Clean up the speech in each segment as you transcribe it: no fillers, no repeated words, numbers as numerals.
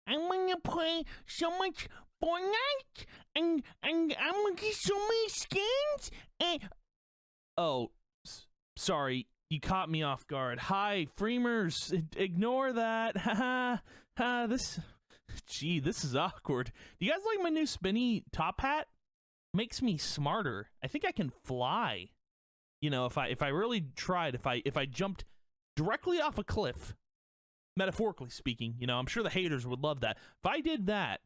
I want to play so much Fortnite, and I'm gonna get so many skins. And oh, sorry, you caught me off guard. Hi, Freemers, ignore that. Ha ha. This, gee, this is awkward. Do you guys like my new spinny top hat? Makes me smarter. I think I can fly. You know, if I really tried, if I jumped directly off a cliff, metaphorically speaking, you know, I'm sure the haters would love that. If I did that,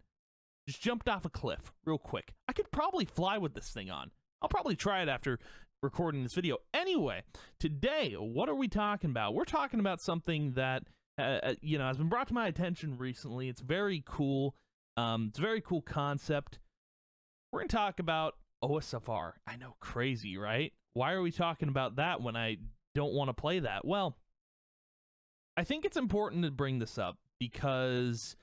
just jumped off a cliff real quick, I could probably fly with this thing on. I'll probably try it after recording this video. Anyway, today, what are we talking about? We're talking about something that, you know, has been brought to my attention recently. It's very cool. It's a very cool concept. We're going to talk about OSFR. I know, crazy, right? Why are we talking about that when I don't want to play that? Well, I think it's important to bring this up because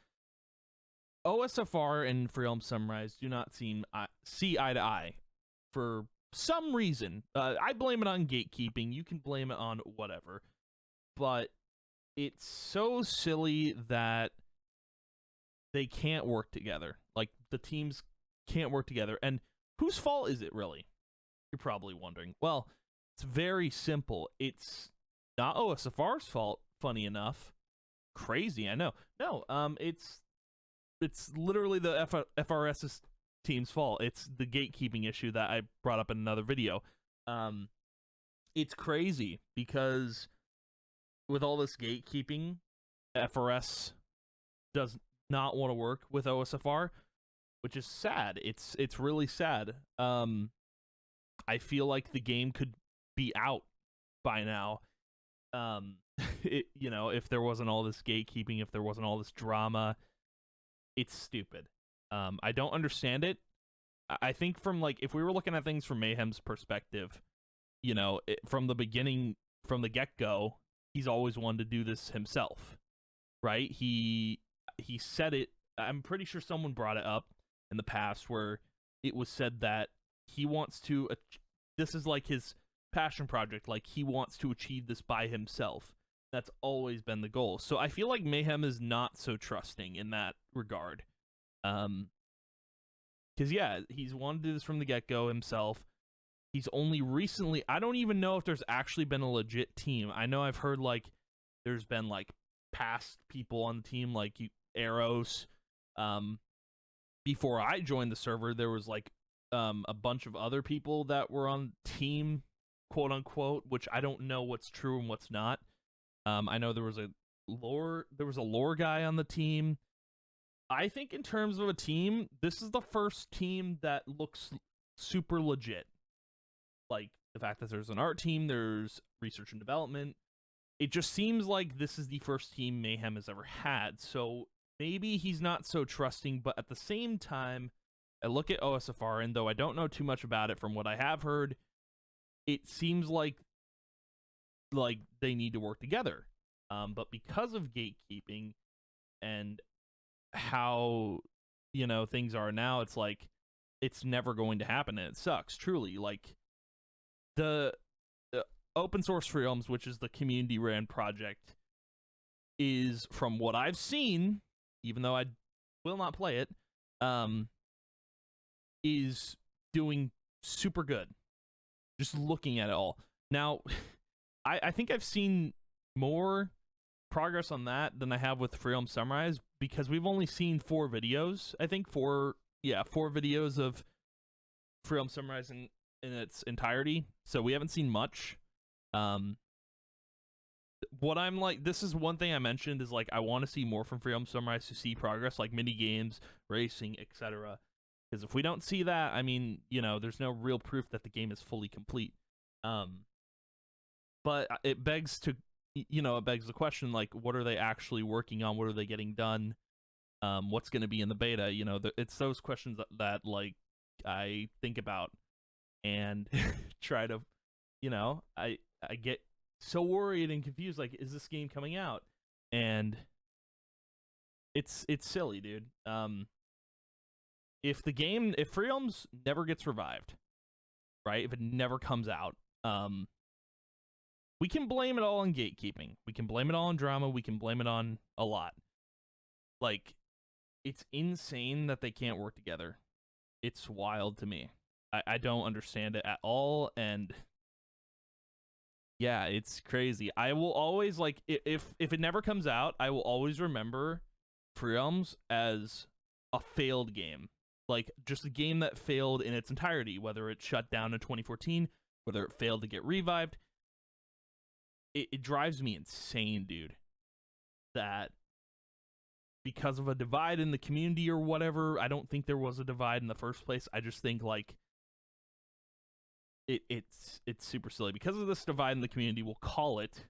OSFR and Freelom Sunrise do not see eye to eye for some reason. I blame it on gatekeeping. You can blame it on whatever. But it's so silly that they can't work together. Like, the teams can't work together. And whose fault is it, really? You're probably wondering. Well, it's very simple. It's not OSFR's fault, funny enough. Crazy, I know. No, it's literally the FRS's team's fault. It's the gatekeeping issue that I brought up in another video. It's crazy because with all this gatekeeping, FRS does not want to work with OSFR, which is sad. It's really sad. I feel like the game could be out by now. You know, if there wasn't all this gatekeeping, if there wasn't all this drama, it's stupid. I don't understand it. I think from, like, if we were looking at things from Mayhem's perspective, you know, from the beginning, from the get-go, he's always wanted to do this himself, right? He said it. I'm pretty sure someone brought it up in the past where it was said that he wants to, this is like his passion project, like he wants to achieve this by himself. That's always been the goal. So I feel like Mayhem is not so trusting in that regard. Because, yeah, he's wanted to do this from the get-go himself. He's only recently, I don't even know if there's actually been a legit team. I know I've heard, like, there's been, like, past people on the team, like Eros. Before I joined the server, there was, like, a bunch of other people that were on team, quote unquote, which I don't know what's true and what's not. I know there was a lore guy on the team. I think in terms of a team, this is the first team that looks super legit. Like, the fact that there's an art team, there's research and development. It just seems like this is the first team Mayhem has ever had. So maybe he's not so trusting, but at the same time, I look at OSFR, and though I don't know too much about it, from what I have heard, it seems like they need to work together. But because of gatekeeping and how, you know, things are now, it's like it's never going to happen, and it sucks, truly. Like, the open source Freedoms, which is the community ran project, is, from what I've seen, even though I will not play it, is doing super good. Just looking at it all. Now, I think I've seen more progress on that than I have with Freelom Sunrise, because we've only seen 4 videos. I think 4 videos of Freelom Sunrise in its entirety. So we haven't seen much. What I'm like, this is one thing I mentioned, is like I want to see more from Freelom Sunrise to see progress, like mini games, racing, etc. Because if we don't see that, I mean, you know, there's no real proof that the game is fully complete. But it begs the question, like, what are they actually working on? What are they getting done? What's going to be in the beta? You know, it's those questions that like I think about and try to, you know, I get so worried and confused. Like, is this game coming out? And it's silly, dude. If Freedoms never gets revived, right? If it never comes out, we can blame it all on gatekeeping. We can blame it all on drama. We can blame it on a lot. Like, it's insane that they can't work together. It's wild to me. I don't understand it at all, and yeah, it's crazy. I will always, like, if it never comes out, I will always remember Free Realms as a failed game. Like, just a game that failed in its entirety, whether it shut down in 2014, whether it failed to get revived. It drives me insane, dude, that because of a divide in the community or whatever, I don't think there was a divide in the first place. I just think, like, it's super silly. Because of this divide in the community, we'll call it,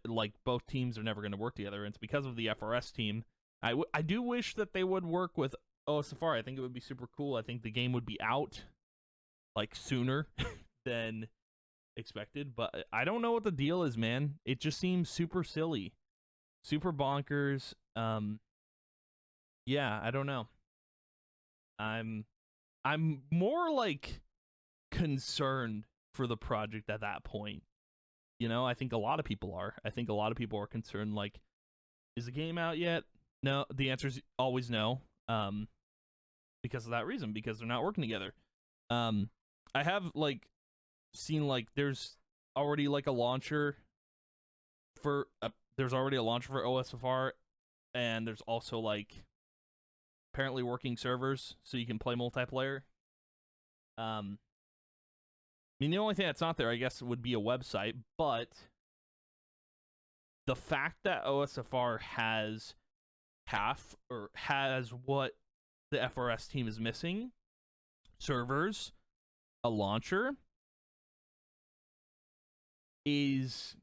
like, both teams are never going to work together, and it's because of the FRS team. I do wish that they would work with Safari. I think it would be super cool. I think the game would be out, like, sooner than expected, but I don't know what the deal is, man. It just seems super silly, super bonkers. Yeah, I don't know. I'm more, like, concerned for the project at that point. You know, I think a lot of people are. I think a lot of people are concerned, like, is the game out yet? No, the answer is always no. Because of that reason, because they're not working together. I have, like, seen, like, there's already, like, a launcher for OSFR, and there's also, like, apparently working servers so you can play multiplayer. I mean, the only thing that's not there, I guess, would be a website, but the fact that OSFR has what the FRS team is missing, servers, a launcher, it,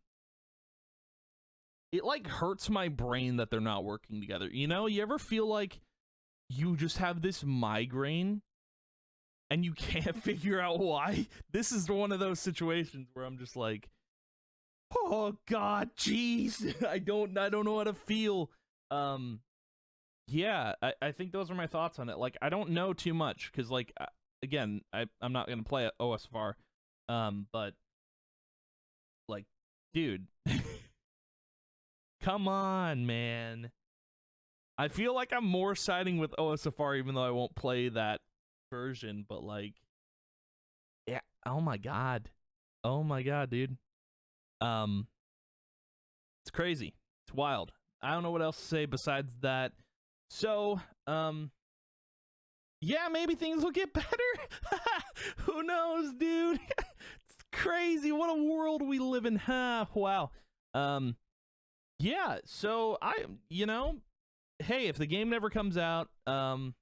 like, hurts my brain that they're not working together. You know, you ever feel like you just have this migraine and you can't figure out why? This is one of those situations where I'm just like, oh god, jeez, I don't know how to feel. Yeah, I think those are my thoughts on it. Like, I don't know too much, because, like, again, I'm not gonna play OSFR, but, like, dude, come on, man. I feel like I'm more siding with OSFR, even though I won't play that version, but, like, yeah, oh my god, dude. It's crazy, it's wild. I don't know what else to say besides that. So, yeah, maybe things will get better. Who knows, dude? It's crazy. What a world we live in. Wow. Yeah, so you know, hey, if the game never comes out, you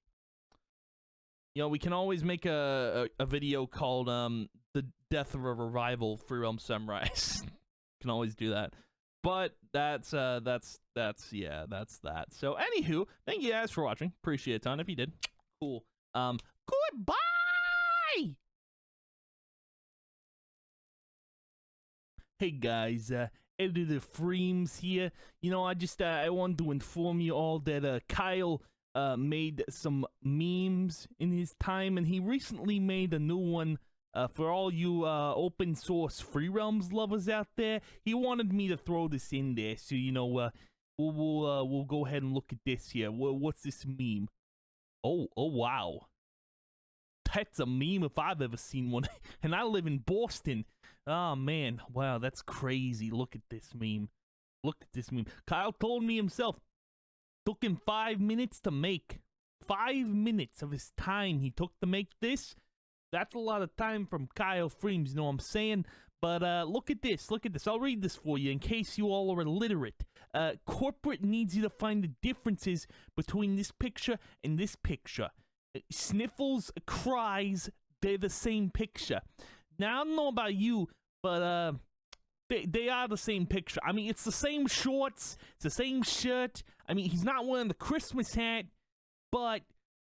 know, we can always make a video called The Death of a Revival Free Realm Sunrise. Can always do that. But that's that. So anywho, thank you guys for watching. Appreciate it a ton. If you did, cool. Goodbye. Hey guys, Editor Freems here. You know, I wanted to inform you all that Kyle made some memes in his time, and he recently made a new one. For all you open source Free Realms lovers out there, he wanted me to throw this in there, so, you know, we'll go ahead and look at this here. What's this meme? Oh wow, that's a meme if I've ever seen one. And I live in Boston. Oh man, wow, that's crazy. Look at this meme. Look at this meme. Kyle told me himself, took him 5 minutes to make. 5 minutes of his time he took to make this. That's a lot of time from Kyle Freems, you know what I'm saying? But look at this, I'll read this for you in case you all are illiterate. Corporate needs you to find the differences between this picture and this picture. Sniffles, cries, they're the same picture. Now, I don't know about you, but they are the same picture. I mean, it's the same shorts, it's the same shirt. I mean, he's not wearing the Christmas hat, but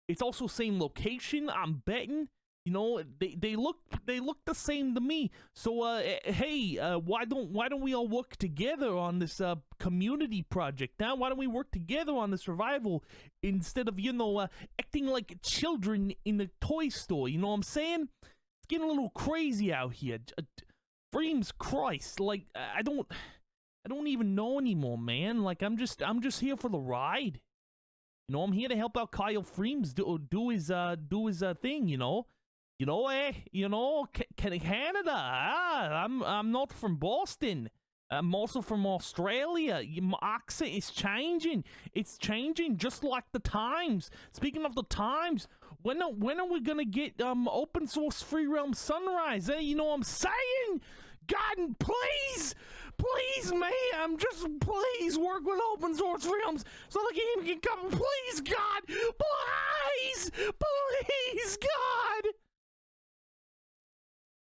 it's also same location, I'm betting. You know, they look the same to me. So hey, why don't we all work together on this community project now? Why don't we work together on this revival instead of, you know, acting like children in a toy store? You know what I'm saying? It's getting a little crazy out here. Freems Christ, like I don't even know anymore, man. Like I'm just here for the ride. You know, I'm here to help out Kyle Freems do his thing. Canada. I'm not from Boston. I'm also from Australia. My accent is changing. It's changing just like the times. Speaking of the times, when are we gonna get open source Free Realm Sunrise? You know what I'm saying? God, please, ma'am, just please work with open source realms so the game can come. Please, God, please, God.